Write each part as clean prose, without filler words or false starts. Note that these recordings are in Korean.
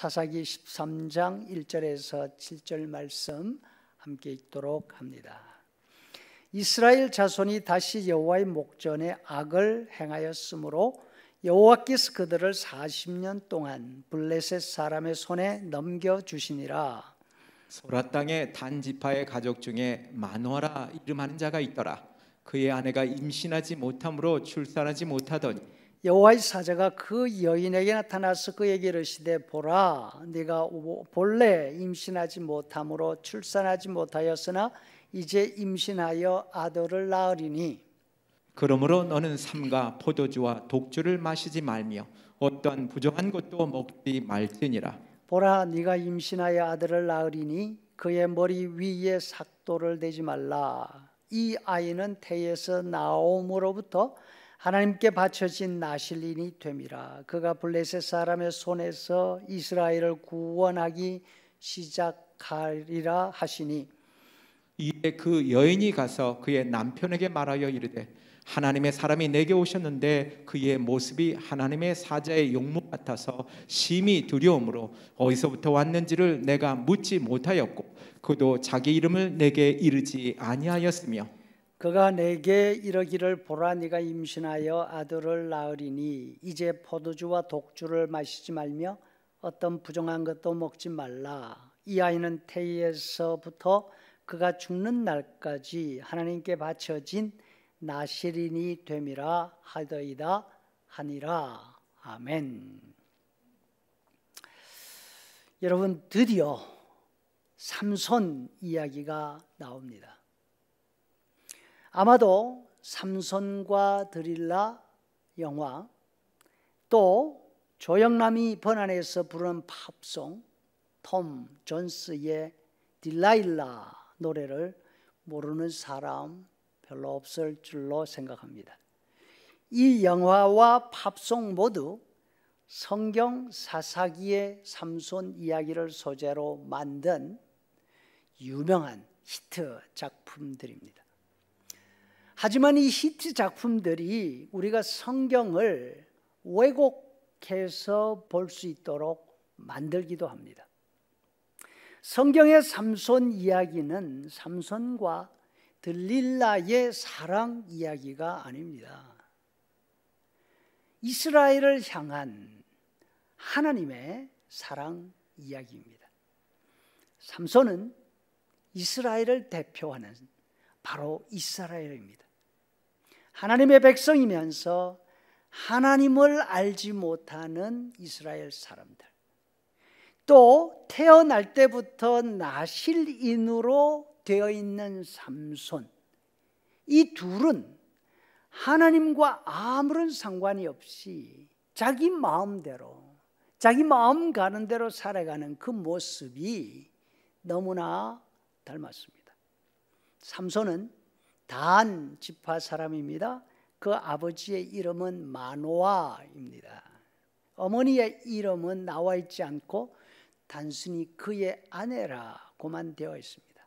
사사기 13장 1절에서 7절 말씀 함께 읽도록 합니다. 이스라엘 자손이 다시 여호와의 목전에 악을 행하였으므로 여호와께서 그들을 40년 동안 블레셋 사람의 손에 넘겨주시니라. 소라 땅의 단 지파의 가족 중에 마노아라 이름하는 자가 있더라. 그의 아내가 임신하지 못함으로 출산하지 못하더니 여호와의 사자가 그 여인에게 나타나서 그에게 이르시되 보라, 네가 본래 임신하지 못함으로 출산하지 못하였으나 이제 임신하여 아들을 낳으리니 그러므로 너는 삼가 포도주와 독주를 마시지 말며 어떤 부정한 것도 먹지 말지니라. 보라, 네가 임신하여 아들을 낳으리니 그의 머리 위에 삭도를 대지 말라. 이 아이는 태에서 나옴으로부터 하나님께 바쳐진 나실인이 됨이라. 그가 블레셋 사람의 손에서 이스라엘을 구원하기 시작하리라 하시니 이에 그 여인이 가서 그의 남편에게 말하여 이르되 하나님의 사람이 내게 오셨는데 그의 모습이 하나님의 사자의 용모 같아서 심히 두려움으로 어디서부터 왔는지를 내가 묻지 못하였고 그도 자기 이름을 내게 이르지 아니하였으며 그가 내게 이르기를 보라, 네가 임신하여 아들을 낳으리니 이제 포도주와 독주를 마시지 말며 어떤 부정한 것도 먹지 말라. 이 아이는 태에서부터 그가 죽는 날까지 하나님께 바쳐진 나실인이 됨이라 하더이다 하니라. 아멘. 여러분, 드디어 삼손 이야기가 나옵니다. 아마도 삼손과 드릴라 영화, 또 조영남이 번안해서 부르는 팝송 톰 존스의 딜라일라 노래를 모르는 사람 별로 없을 줄로 생각합니다. 이 영화와 팝송 모두 성경 사사기의 삼손 이야기를 소재로 만든 유명한 히트 작품들입니다. 하지만 이 히트 작품들이 우리가 성경을 왜곡해서 볼 수 있도록 만들기도 합니다. 성경의 삼손 이야기는 삼손과 들릴라의 사랑 이야기가 아닙니다. 이스라엘을 향한 하나님의 사랑 이야기입니다. 삼손은 이스라엘을 대표하는 바로 이스라엘입니다. 하나님의 백성이면서 하나님을 알지 못하는 이스라엘 사람들, 또 태어날 때부터 나실인으로 되어 있는 삼손, 이 둘은 하나님과 아무런 상관이 없이 자기 마음대로, 자기 마음 가는 대로 살아가는 그 모습이 너무나 닮았습니다. 삼손은 단 지파 사람입니다. 그 아버지의 이름은 마노아입니다. 어머니의 이름은 나와 있지 않고 단순히 그의 아내라고만 되어 있습니다.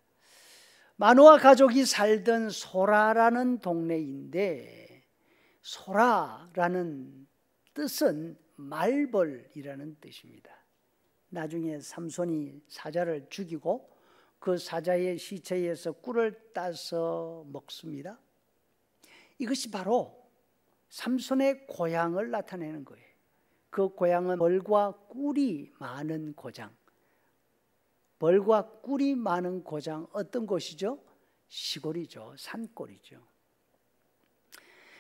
마노아 가족이 살던 소라라는 동네인데, 소라라는 뜻은 말벌이라는 뜻입니다. 나중에 삼손이 사자를 죽이고 그 사자의 시체에서 꿀을 따서 먹습니다. 이것이 바로 삼손의 고향을 나타내는 거예요. 그 고향은 벌과 꿀이 많은 고장. 벌과 꿀이 많은 고장, 어떤 곳이죠? 시골이죠. 산골이죠.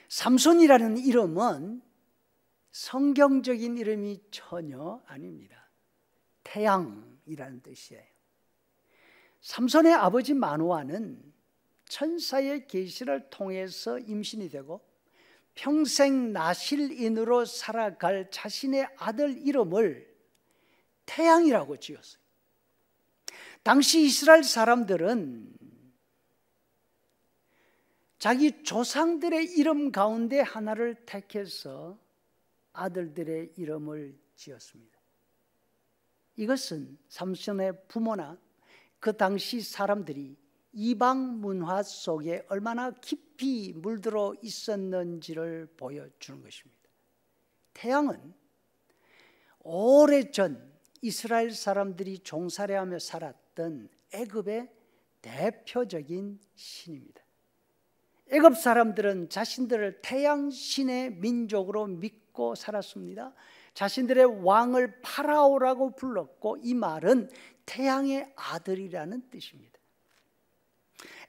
삼손이라는 이름은 성경적인 이름이 전혀 아닙니다. 태양이라는 뜻이에요. 삼손의 아버지 마노아는 천사의 계시를 통해서 임신이 되고 평생 나실인으로 살아갈 자신의 아들 이름을 태양이라고 지었어요. 당시 이스라엘 사람들은 자기 조상들의 이름 가운데 하나를 택해서 아들들의 이름을 지었습니다. 이것은 삼손의 부모나 그 당시 사람들이 이방 문화 속에 얼마나 깊이 물들어 있었는지를 보여주는 것입니다. 태양은 오래전 이스라엘 사람들이 종살이하며 살았던 애굽의 대표적인 신입니다. 애굽 사람들은 자신들을 태양신의 민족으로 믿고 살았습니다. 자신들의 왕을 파라오라고 불렀고 이 말은 태양의 아들이라는 뜻입니다.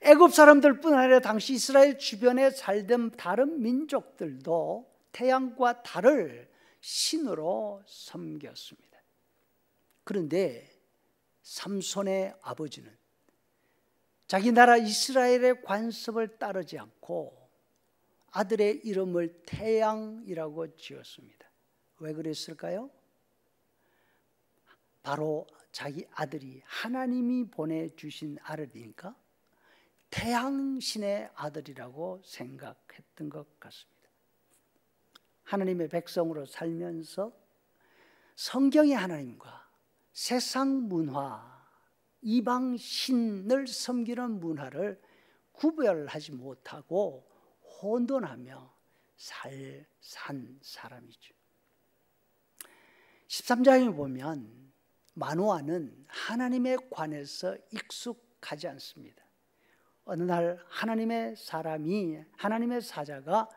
애굽 사람들뿐 아니라 당시 이스라엘 주변에 살던 다른 민족들도 태양과 달을 신으로 섬겼습니다. 그런데 삼손의 아버지는 자기 나라 이스라엘의 관습을 따르지 않고 아들의 이름을 태양이라고 지었습니다. 왜 그랬을까요? 바로 자기 아들이 하나님이 보내주신 아들이니까 태양신의 아들이라고 생각했던 것 같습니다. 하나님의 백성으로 살면서 성경의 하나님과 세상 문화, 이방 신을 섬기는 문화를 구별하지 못하고 혼돈하며 산 사람이죠. 13장에 보면 마노아는 하나님에 관해서 익숙하지 않습니다. 어느 날 하나님의 사자가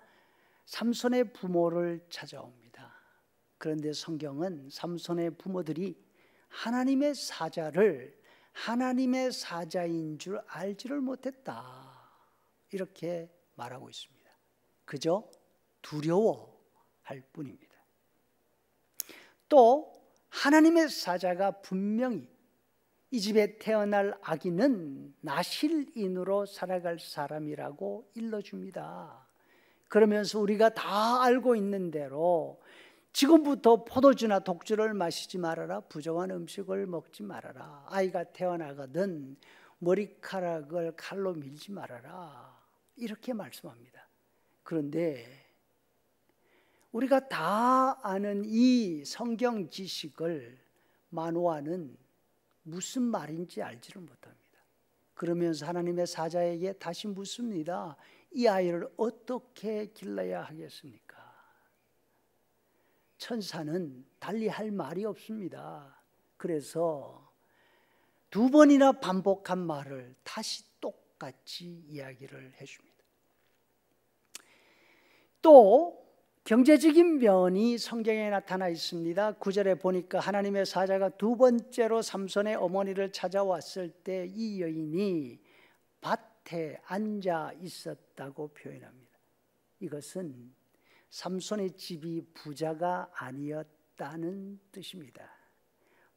삼손의 부모를 찾아옵니다. 그런데 성경은 삼손의 부모들이 하나님의 사자를 하나님의 사자인 줄 알지를 못했다, 이렇게 말하고 있습니다. 그저 두려워할 뿐입니다. 또 하나님의 사자가 분명히 이 집에 태어날 아기는 나실인으로 살아갈 사람이라고 일러줍니다. 그러면서 우리가 다 알고 있는 대로 지금부터 포도주나 독주를 마시지 말아라, 부정한 음식을 먹지 말아라, 아이가 태어나거든 머리카락을 칼로 밀지 말아라, 이렇게 말씀합니다. 그런데 우리가 다 아는 이 성경 지식을 마노아는 무슨 말인지 알지를 못합니다. 그러면서 하나님의 사자에게 다시 묻습니다. 이 아이를 어떻게 길러야 하겠습니까? 천사는 달리 할 말이 없습니다. 그래서 두 번이나 반복한 말을 다시 똑같이 이야기를 해줍니다. 또 경제적인 면이 성경에 나타나 있습니다. 9절에 보니까 하나님의 사자가 두 번째로 삼손의 어머니를 찾아왔을 때 이 여인이 밭에 앉아 있었다고 표현합니다. 이것은 삼손의 집이 부자가 아니었다는 뜻입니다.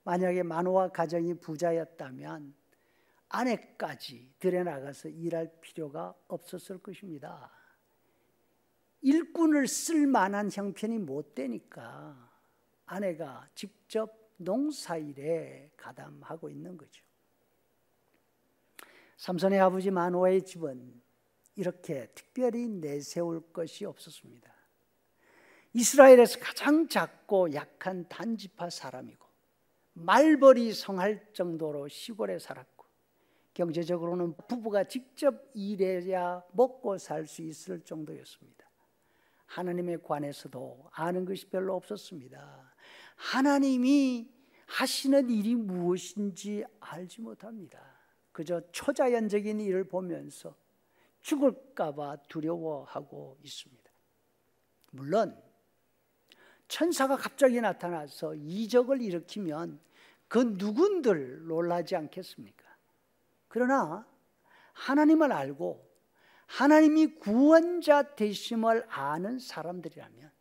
만약에 마노아 가정이 부자였다면 아내까지 들여나가서 일할 필요가 없었을 것입니다. 일꾼을 쓸 만한 형편이 못 되니까 아내가 직접 농사일에 가담하고 있는 거죠. 삼손의 아버지 마노아의 집은 이렇게 특별히 내세울 것이 없었습니다. 이스라엘에서 가장 작고 약한 단지파 사람이고 말벌이 성할 정도로 시골에 살았고 경제적으로는 부부가 직접 일해야 먹고 살 수 있을 정도였습니다. 하나님에 관해서도 아는 것이 별로 없었습니다. 하나님이 하시는 일이 무엇인지 알지 못합니다. 그저 초자연적인 일을 보면서 죽을까 봐 두려워하고 있습니다. 물론 천사가 갑자기 나타나서 이적을 일으키면 그 누군들 놀라지 않겠습니까? 그러나 하나님을 알고 하나님이 구원자 되심을 아는 사람들이라면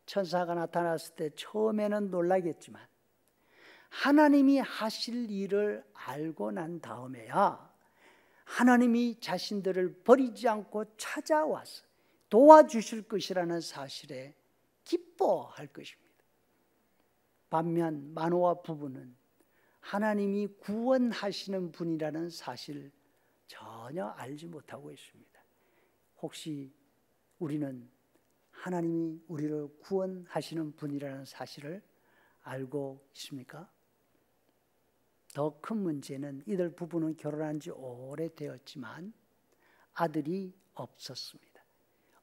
천사가 나타났을 때 처음에는 놀라겠지만 하나님이 하실 일을 알고 난 다음에야 하나님이 자신들을 버리지 않고 찾아와서 도와주실 것이라는 사실에 기뻐할 것입니다. 반면 마노아 부부는 하나님이 구원하시는 분이라는 사실 전혀 알지 못하고 있습니다. 혹시 우리는 하나님이 우리를 구원하시는 분이라는 사실을 알고 있습니까? 더 큰 문제는 이들 부부는 결혼한 지 오래되었지만 아들이 없었습니다.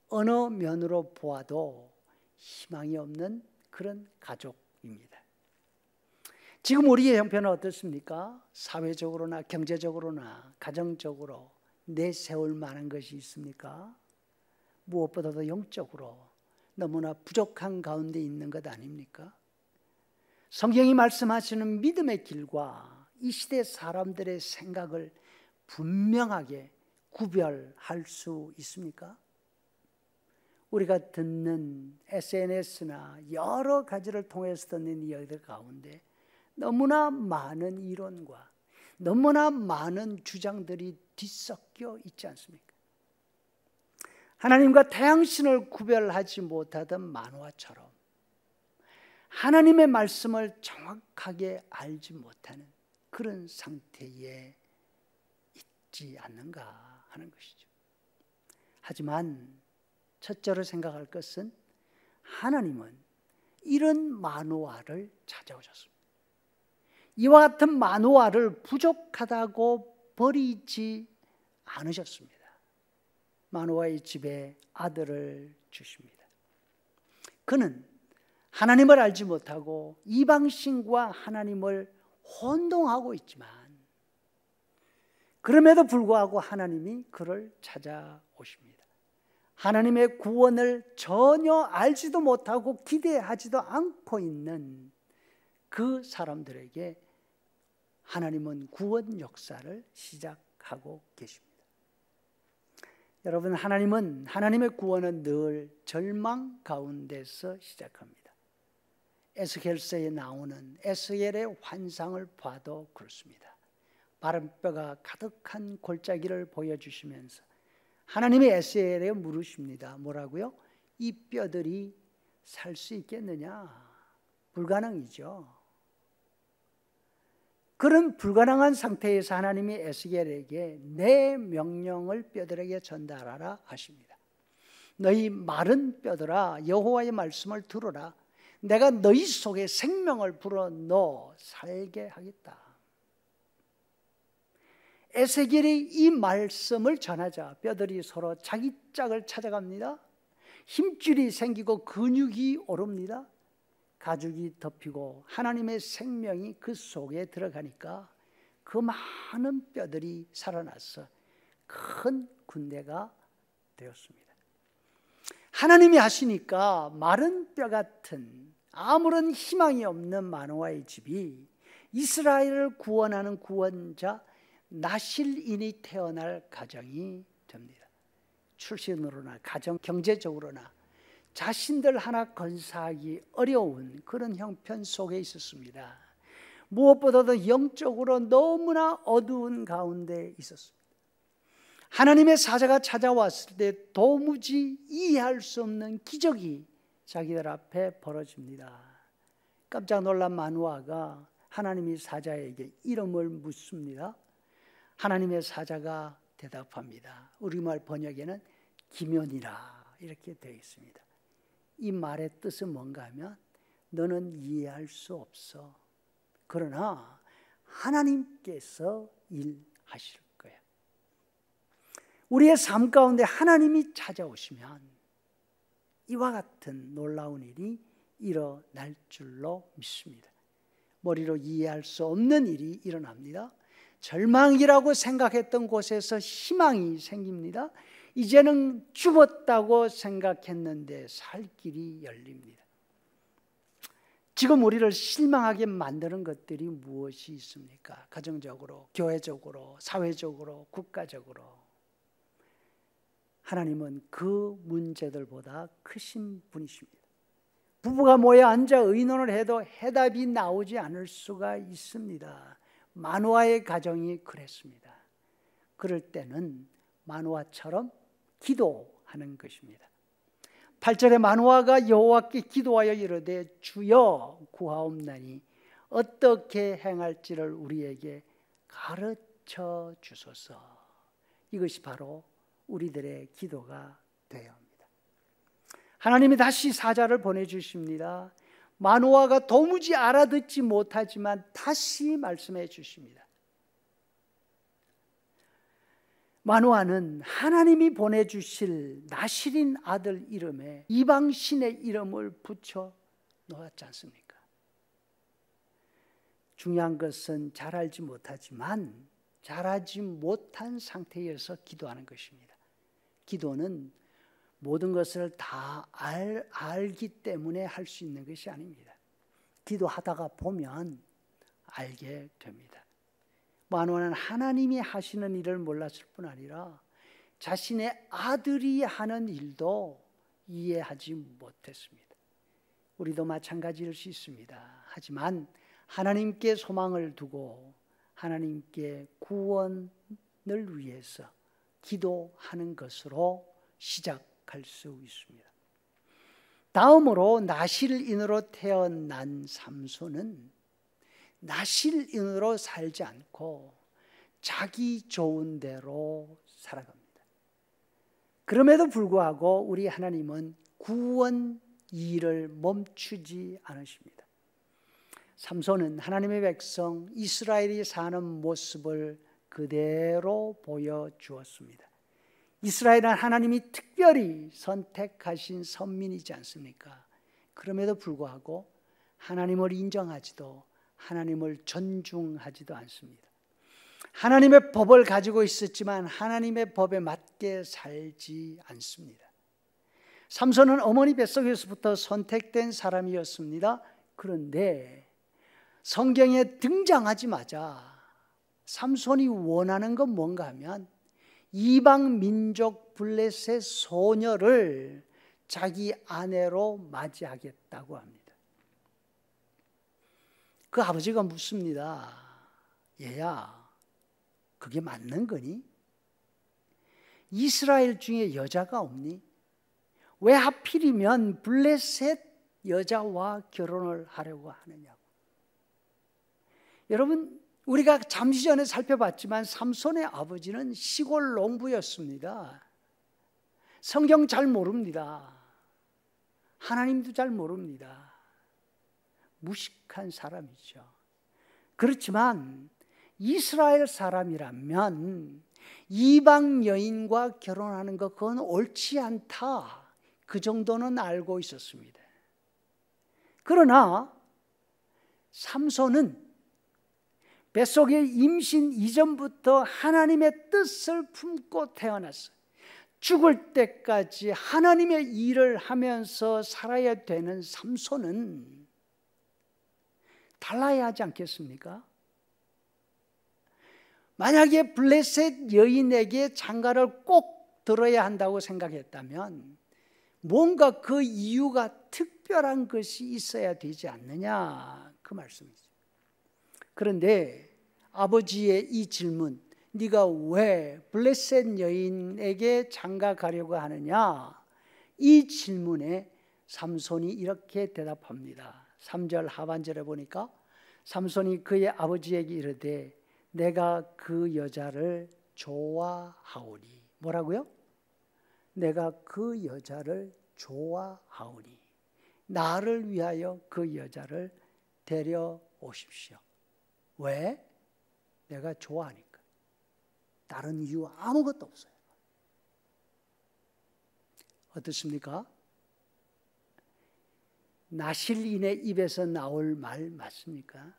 어느 면으로 보아도 희망이 없는 그런 가족입니다. 지금 우리의 형편은 어떻습니까? 사회적으로나 경제적으로나 가정적으로 내세울 만한 것이 있습니까? 무엇보다도 영적으로 너무나 부족한 가운데 있는 것 아닙니까? 성경이 말씀하시는 믿음의 길과 이 시대 사람들의 생각을 분명하게 구별할 수 있습니까? 우리가 듣는 SNS나 여러 가지를 통해서 듣는 이야기들 가운데 너무나 많은 이론과 너무나 많은 주장들이 뒤섞여 있지 않습니까? 하나님과 태양신을 구별하지 못하던 만화처럼 하나님의 말씀을 정확하게 알지 못하는 그런 상태에 있지 않는가 하는 것이죠. 하지만 첫째로 생각할 것은 하나님은 이런 만화를 찾아오셨습니다. 이와 같은 만화를 부족하다고 버리지 않으셨습니다. 마노아의 집에 아들을 주십니다. 그는 하나님을 알지 못하고 이방신과 하나님을 혼동하고 있지만 그럼에도 불구하고 하나님이 그를 찾아오십니다. 하나님의 구원을 전혀 알지도 못하고 기대하지도 않고 있는 그 사람들에게 하나님은 구원 역사를 시작하고 계십니다. 여러분, 하나님의 구원은 늘 절망 가운데서 시작합니다. 에스겔서에 나오는 에스겔의 환상을 봐도 그렇습니다. 마른 뼈가 가득한 골짜기를 보여주시면서 하나님이 에스겔에 물으십니다. 뭐라고요? 이 뼈들이 살 수 있겠느냐? 불가능이죠. 그런 불가능한 상태에서 하나님이 에스겔에게 내 명령을 뼈들에게 전달하라 하십니다. 너희 마른 뼈들아, 여호와의 말씀을 들으라. 내가 너희 속에 생명을 불어넣어 살게 하겠다. 에스겔이 이 말씀을 전하자 뼈들이 서로 자기 짝을 찾아갑니다. 힘줄이 생기고 근육이 오릅니다. 가죽이 덮이고 하나님의 생명이 그 속에 들어가니까 그 많은 뼈들이 살아나서 큰 군대가 되었습니다. 하나님이 하시니까 마른 뼈 같은 아무런 희망이 없는 마노아의 집이 이스라엘을 구원하는 구원자 나실인이 태어날 가정이 됩니다. 출신으로나 가정 경제적으로나 자신들 하나 건사하기 어려운 그런 형편 속에 있었습니다. 무엇보다도 영적으로 너무나 어두운 가운데 있었습니다. 하나님의 사자가 찾아왔을 때 도무지 이해할 수 없는 기적이 자기들 앞에 벌어집니다. 깜짝 놀란 마누아가 하나님의 사자에게 이름을 묻습니다. 하나님의 사자가 대답합니다. 우리말 번역에는 기면이라 이렇게 되어 있습니다. 이 말의 뜻은 뭔가 하면 너는 이해할 수 없어. 그러나 하나님께서 일하실 거야. 우리의 삶 가운데 하나님이 찾아오시면 이와 같은 놀라운 일이 일어날 줄로 믿습니다. 머리로 이해할 수 없는 일이 일어납니다. 절망이라고 생각했던 곳에서 희망이 생깁니다. 이제는 죽었다고 생각했는데 살 길이 열립니다. 지금 우리를 실망하게 만드는 것들이 무엇이 있습니까? 가정적으로, 교회적으로, 사회적으로, 국가적으로. 하나님은 그 문제들보다 크신 분이십니다. 부부가 모여 앉아 의논을 해도 해답이 나오지 않을 수가 있습니다. 마노아의 가정이 그랬습니다. 그럴 때는 마노아처럼 기도하는 것입니다. 8절에 마노아가 여호와께 기도하여 이르되 주여 구하옵나니 어떻게 행할지를 우리에게 가르쳐 주소서. 이것이 바로 우리들의 기도가 되어야 합니다. 하나님이 다시 사자를 보내주십니다. 마노아가 도무지 알아듣지 못하지만 다시 말씀해 주십니다. 마노아는 하나님이 보내주실 나실인 아들 이름에 이방신의 이름을 붙여 놓았지 않습니까? 중요한 것은 잘 알지 못하지만 잘하지 못한 상태에서 기도하는 것입니다. 기도는 모든 것을 다 알기 때문에 할 수 있는 것이 아닙니다. 기도하다가 보면 알게 됩니다. 마노아는 하나님이 하시는 일을 몰랐을 뿐 아니라 자신의 아들이 하는 일도 이해하지 못했습니다. 우리도 마찬가지일 수 있습니다. 하지만 하나님께 소망을 두고 하나님께 구원을 위해서 기도하는 것으로 시작할 수 있습니다. 다음으로 나실인으로 태어난 삼손은 나실인으로 살지 않고 자기 좋은 대로 살아갑니다. 그럼에도 불구하고 우리 하나님은 구원 일을 멈추지 않으십니다. 삼손은 하나님의 백성 이스라엘이 사는 모습을 그대로 보여주었습니다. 이스라엘은 하나님이 특별히 선택하신 선민이지 않습니까? 그럼에도 불구하고 하나님을 인정하지도 하나님을 존중하지도 않습니다. 하나님의 법을 가지고 있었지만 하나님의 법에 맞게 살지 않습니다. 삼손은 어머니 뱃속에서부터 선택된 사람이었습니다. 그런데 성경에 등장하자마자 삼손이 원하는 건 뭔가 하면 이방 민족 블레셋 소녀를 자기 아내로 맞이하겠다고 합니다. 그 아버지가 묻습니다. 얘야, 그게 맞는 거니? 이스라엘 중에 여자가 없니? 왜 하필이면 블레셋 여자와 결혼을 하려고 하느냐고. 여러분, 우리가 잠시 전에 살펴봤지만 삼손의 아버지는 시골 농부였습니다. 성경 잘 모릅니다. 하나님도 잘 모릅니다. 무식한 사람이죠. 그렇지만 이스라엘 사람이라면 이방 여인과 결혼하는 것 그건 옳지 않다. 그 정도는 알고 있었습니다. 그러나 삼손은 뱃속에 임신 이전부터 하나님의 뜻을 품고 태어났어요. 죽을 때까지 하나님의 일을 하면서 살아야 되는 삼손은 달라야 하지 않겠습니까? 만약에 블레셋 여인에게 장가를 꼭 들어야 한다고 생각했다면 뭔가 그 이유가 특별한 것이 있어야 되지 않느냐, 그 말씀이죠. 그런데 아버지의 이 질문, 네가 왜 블레셋 여인에게 장가 가려고 하느냐, 이 질문에 삼손이 이렇게 대답합니다. 3절 하반절에 보니까 삼손이 그의 아버지에게 이르되 내가 그 여자를 좋아하오니. 뭐라고요? 내가 그 여자를 좋아하오니 나를 위하여 그 여자를 데려오십시오. 왜? 내가 좋아하니까. 다른 이유 아무것도 없어요. 어떻습니까? 나실인의 입에서 나올 말 맞습니까?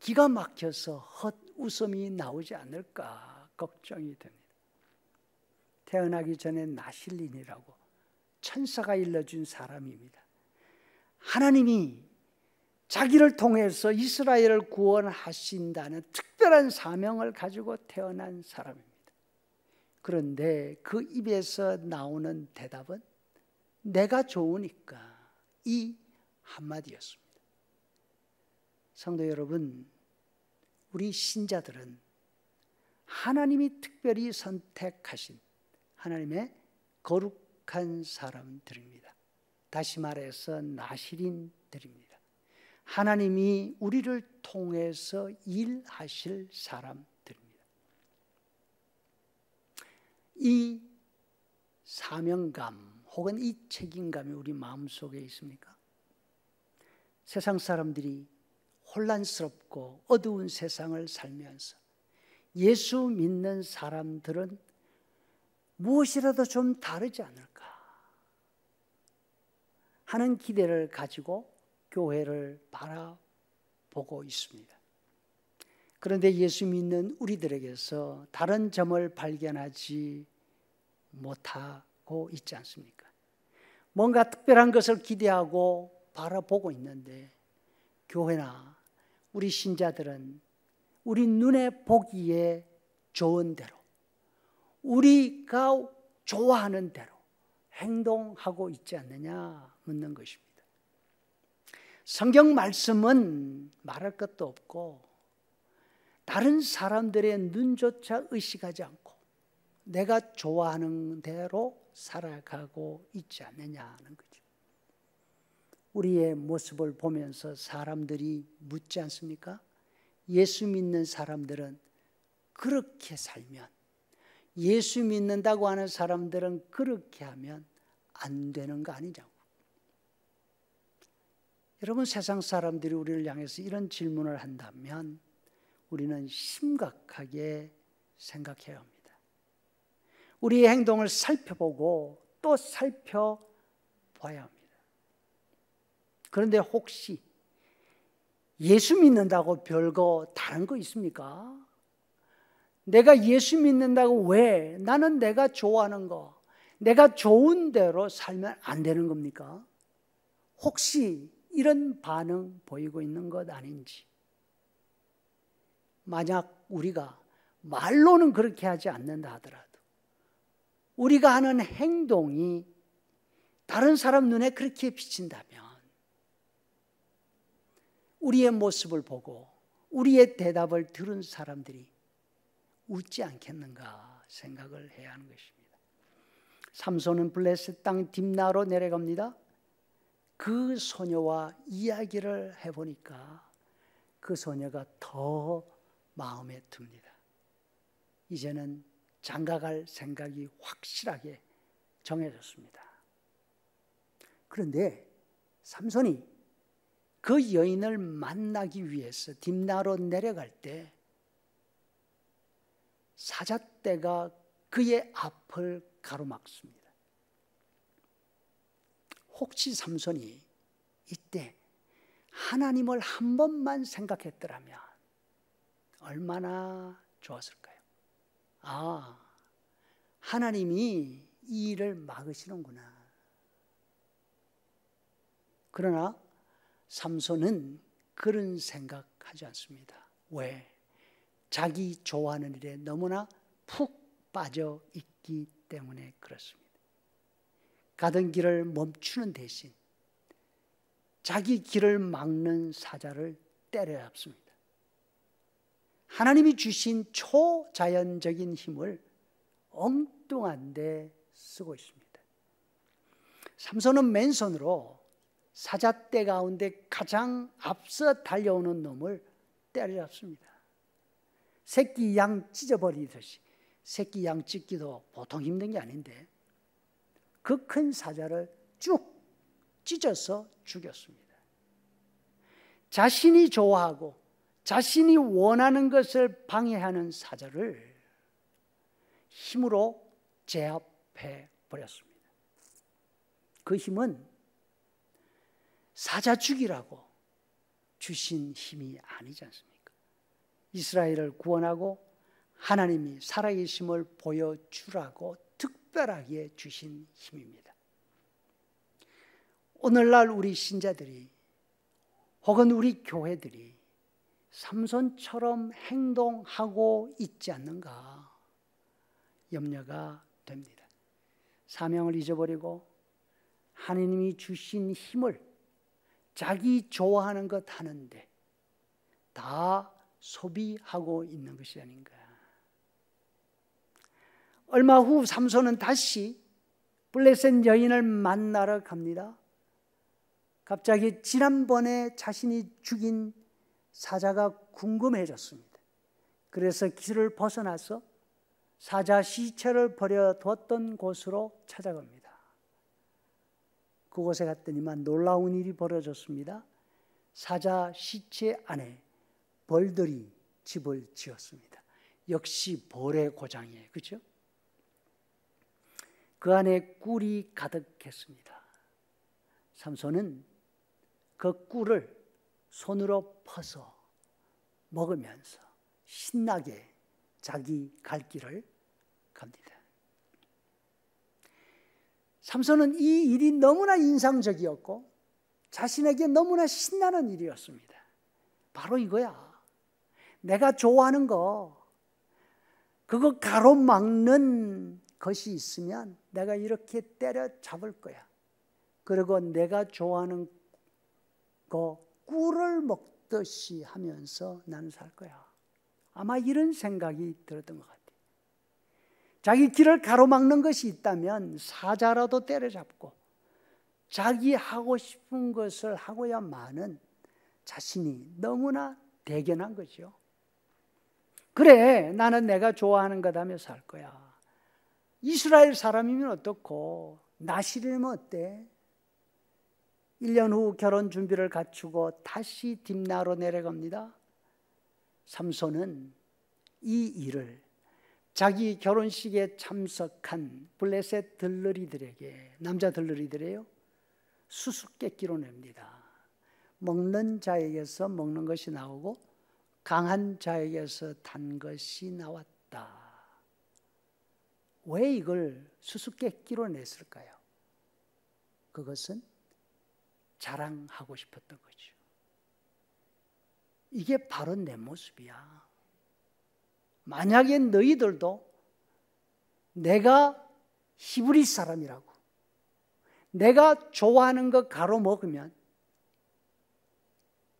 기가 막혀서 헛웃음이 나오지 않을까 걱정이 됩니다. 태어나기 전에 나실인이라고 천사가 일러준 사람입니다. 하나님이 자기를 통해서 이스라엘을 구원하신다는 특별한 사명을 가지고 태어난 사람입니다. 그런데 그 입에서 나오는 대답은 내가 좋으니까, 이 한마디였습니다. 성도 여러분, 우리 신자들은 하나님이 특별히 선택하신 하나님의 거룩한 사람들입니다. 다시 말해서 나실인들입니다. 하나님이 우리를 통해서 일하실 사람들입니다. 이 사명감 혹은 이 책임감이 우리 마음속에 있습니까? 세상 사람들이 혼란스럽고 어두운 세상을 살면서 예수 믿는 사람들은 무엇이라도 좀 다르지 않을까 하는 기대를 가지고 교회를 보고 있습니다. 그런데 예수 믿는 우리들에게서 다른 점을 발견하지 못하고 있지 않습니까? 뭔가 특별한 것을 기대하고 바라보고 있는데 교회나 우리 신자들은 우리 눈에 보기에 좋은 대로, 우리가 좋아하는 대로 행동하고 있지 않느냐 묻는 것입니다. 성경 말씀은 말할 것도 없고 다른 사람들의 눈조차 의식하지 않고 내가 좋아하는 대로 살아가고 있지 않느냐는 거죠. 우리의 모습을 보면서 사람들이 묻지 않습니까? 예수 믿는 사람들은 그렇게 살면, 예수 믿는다고 하는 사람들은 그렇게 하면 안 되는 거 아니냐고. 여러분, 세상 사람들이 우리를 향해서 이런 질문을 한다면 우리는 심각하게 생각해야 합니다. 우리의 행동을 살펴보고 또 살펴봐야 합니다. 그런데 혹시 예수 믿는다고 별거 다른 거 있습니까? 내가 예수 믿는다고 왜 나는 내가 좋아하는 거, 내가 좋은 대로 살면 안 되는 겁니까? 혹시 이런 반응 보이고 있는 것 아닌지. 만약 우리가 말로는 그렇게 하지 않는다 하더라도 우리가 하는 행동이 다른 사람 눈에 그렇게 비친다면 우리의 모습을 보고 우리의 대답을 들은 사람들이 웃지 않겠는가 생각을 해야 하는 것입니다. 삼손은 블레셋 땅 딥나로 내려갑니다. 그 소녀와 이야기를 해보니까 그 소녀가 더 마음에 듭니다. 이제는 장가갈 생각이 확실하게 정해졌습니다. 그런데 삼손이 그 여인을 만나기 위해서 딥나로 내려갈 때 사잣대가 그의 앞을 가로막습니다. 혹시 삼손이 이때 하나님을 한 번만 생각했더라면 얼마나 좋았을까요? 아, 하나님이 이 일을 막으시는구나. 그러나 삼손은 그런 생각하지 않습니다. 왜? 자기 좋아하는 일에 너무나 푹 빠져 있기 때문에 그렇습니다. 가던 길을 멈추는 대신 자기 길을 막는 사자를 때려잡습니다. 하나님이 주신 초자연적인 힘을 엉뚱한 데 쓰고 있습니다. 삼손은 맨손으로 사잣대 가운데 가장 앞서 달려오는 놈을 때려잡습니다. 새끼 양 찢어버리듯이. 새끼 양 찢기도 보통 힘든 게 아닌데 그 큰 사자를 쭉 찢어서 죽였습니다. 자신이 좋아하고 자신이 원하는 것을 방해하는 사자를 힘으로 제압해 버렸습니다. 그 힘은 사자 죽이라고 주신 힘이 아니지 않습니까? 이스라엘을 구원하고 하나님이 살아계심을 보여주라고 특별하게 주신 힘입니다. 오늘날 우리 신자들이 혹은 우리 교회들이 삼손처럼 행동하고 있지 않는가 염려가 됩니다. 사명을 잊어버리고 하나님이 주신 힘을 자기 좋아하는 것 하는데 다 소비하고 있는 것이 아닌가. 얼마 후 삼손은 다시 블레셋 여인을 만나러 갑니다. 갑자기 지난번에 자신이 죽인 사자가 궁금해졌습니다. 그래서 길을 벗어나서 사자 시체를 버려뒀던 곳으로 찾아갑니다. 그곳에 갔더니만 놀라운 일이 벌어졌습니다. 사자 시체 안에 벌들이 집을 지었습니다. 역시 벌의 고장이에요. 그렇죠? 그 안에 꿀이 가득했습니다. 삼손은 그 꿀을 손으로 퍼서 먹으면서 신나게 자기 갈 길을 갑니다. 삼손은 이 일이 너무나 인상적이었고 자신에게 너무나 신나는 일이었습니다. 바로 이거야. 내가 좋아하는 거, 그거 가로막는 것이 있으면 내가 이렇게 때려잡을 거야. 그리고 내가 좋아하는 거 꿀을 먹듯이 하면서 나는 살 거야. 아마 이런 생각이 들었던 것 같아요. 자기 길을 가로막는 것이 있다면 사자라도 때려잡고 자기 하고 싶은 것을 하고야만은 자신이 너무나 대견한 거죠. 그래, 나는 내가 좋아하는 것 하며 살 거야. 이스라엘 사람이면 어떻고, 나실이면 어때? 1년 후 결혼 준비를 갖추고 다시 딥나로 내려갑니다. 삼손은 이 일을 자기 결혼식에 참석한 블레셋 들러리들에게, 남자 들러리들이에요, 수수께끼로 냅니다. 먹는 자에게서 먹는 것이 나오고 강한 자에게서 단 것이 나왔다. 왜 이걸 수수께끼로 냈을까요? 그것은 자랑하고 싶었던 거죠. 이게 바로 내 모습이야. 만약에 너희들도 내가 히브리 사람이라고, 내가 좋아하는 거 가로먹으면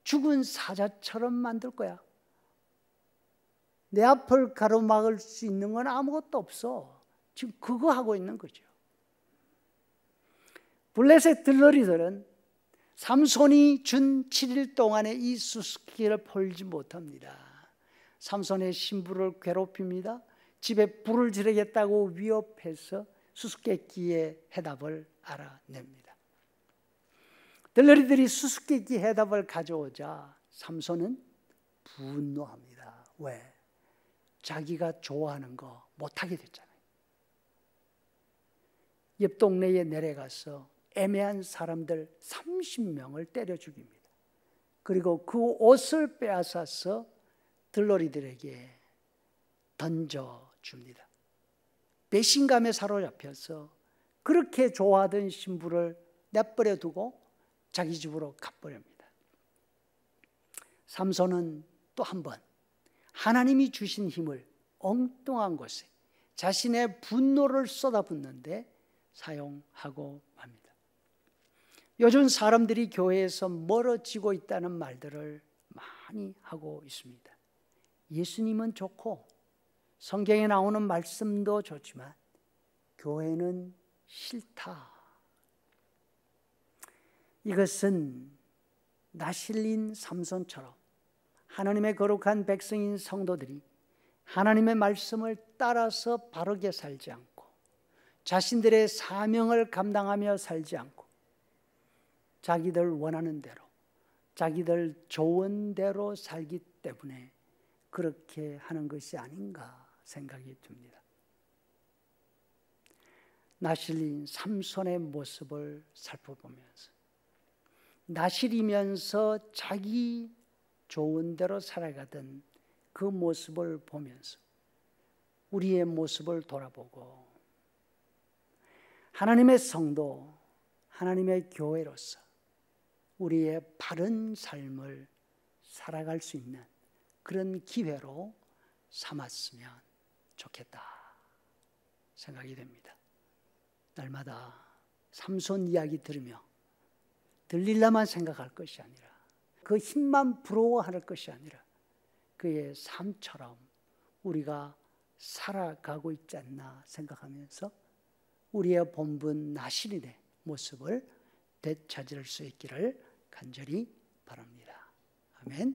죽은 사자처럼 만들 거야. 내 앞을 가로막을 수 있는 건 아무것도 없어. 지금 그거 하고 있는 거죠. 블레셋 들러리들은 삼손이 준 7일 동안에 이 수수께끼를 풀지 못합니다. 삼손의 신부를 괴롭힙니다. 집에 불을 지르겠다고 위협해서 수수께끼의 해답을 알아냅니다. 들러리들이 수수께끼 해답을 가져오자 삼손은 분노합니다. 왜? 자기가 좋아하는 거 못하게 됐잖아요. 옆 동네에 내려가서 애매한 사람들 30명을 때려 죽입니다. 그리고 그 옷을 빼앗아서 들러리들에게 던져줍니다. 배신감에 사로잡혀서 그렇게 좋아하던 신부를 내버려 두고 자기 집으로 가버립니다. 삼손은 또 한 번 하나님이 주신 힘을 엉뚱한 곳에 자신의 분노를 쏟아붓는데 사용하고 맙니다. 요즘 사람들이 교회에서 멀어지고 있다는 말들을 많이 하고 있습니다. 예수님은 좋고 성경에 나오는 말씀도 좋지만 교회는 싫다. 이것은 나실린 삼손처럼 하나님의 거룩한 백성인 성도들이 하나님의 말씀을 따라서 바르게 살지 않고 자신들의 사명을 감당하며 살지 않고 자기들 원하는 대로, 자기들 좋은 대로 살기 때문에 그렇게 하는 것이 아닌가 생각이 듭니다. 나실린 삼손의 모습을 살펴보면서 나실이면서 자기 좋은 대로 살아가던 그 모습을 보면서 우리의 모습을 돌아보고 하나님의 성도, 하나님의 교회로서 우리의 바른 삶을 살아갈 수 있는 그런 기회로 삼았으면 좋겠다 생각이 됩니다. 날마다 삼손 이야기 들으며 들릴라만 생각할 것이 아니라 그 힘만 부러워할 것이 아니라 그의 삶처럼 우리가 살아가고 있지 않나 생각하면서 우리의 본분 나실인의 모습을 되찾을 수 있기를 간절히 바랍니다. 아멘.